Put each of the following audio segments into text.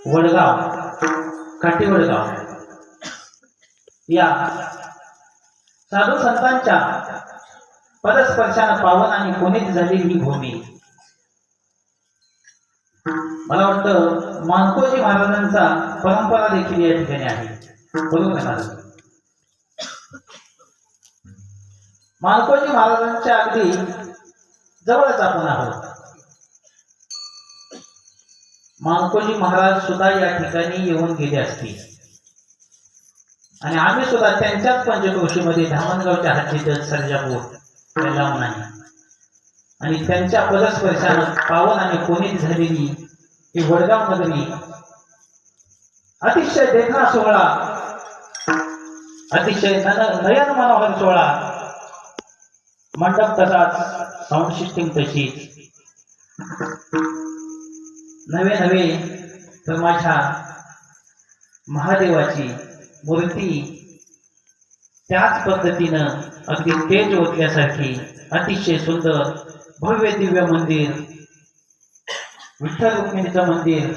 वडगाव, काठी वडगाव या साधू संतांच्या पदस्पर्शानं पावन आणि पुनीत झालेली ही भूमी. मला वाटतं मानकोजी महाराजांचा परंपरा देखील या ठिकाणी आहे. बरोबर आहे महाराज? मानकोजी महाराजांच्या अगदी जवळच आपण आहोत. मानकोजी महाराज सुद्धा या ठिकाणी येऊन गेले असतील आणि आम्ही सुद्धा त्यांच्याच पंचक्रोशीमध्ये धामणगावच्या हद्दीत सर्जापूर या लांब नाही आणि त्यांच्या पदस्पर्शानं पावन आणि पुनीत झालेली ही वडगाव नगरी अतिशय देखणा सोहळा, अतिशय नयन मनोहर सोहळा, मंडप तसाच, साऊंड सिस्टीम तशीच. नवे नवे तर माझ्या महादेवाची मूर्ती त्याच पद्धतीनं अगदी तेज ओतल्यासारखी अतिशय सुंदर भव्य दिव्य मंदिर, विठ्ठल रुक्मिणीचं मंदिर,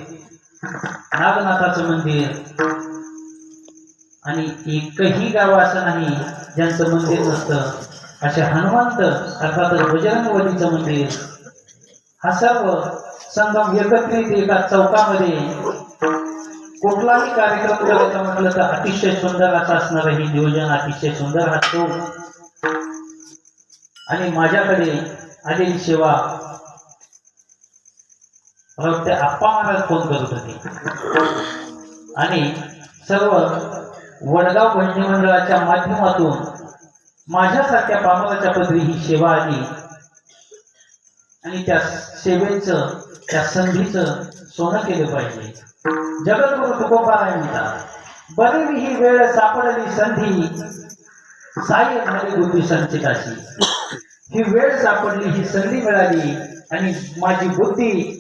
नागनाथाचं मंदिर आणि एकही गाव असं नाही ज्यांचं मंदिर नसतं. असे हनुमंत अर्थात बजरंगबलीचं मंदिर, हा सर्व संगम एकत्रित एका चौकामध्ये कुठलाही कार्यक्रम करायचा म्हटलं तर अतिशय सुंदर असं असणार हे नियोजन, अतिशय सुंदर हा चौक आणि माझ्याकडे आलेली सेवा. ते आप्पा महाराज फोन करत होते आणि सर्व वडगाव भजनी मंडळाच्या माध्यमातून माझ्यासारख्या पामराच्या पदरी ही सेवा आली आणि त्या सेवेचं, त्या संधीचं सोनं केलं पाहिजे. जगद्गुरु तुकोबाराय म्हणतात, बरी ही वेळ सापडली संधी, साई झाली बुद्धी संचिताची. ही वेळ सापडली, ही संधी मिळाली आणि माझी बुद्धी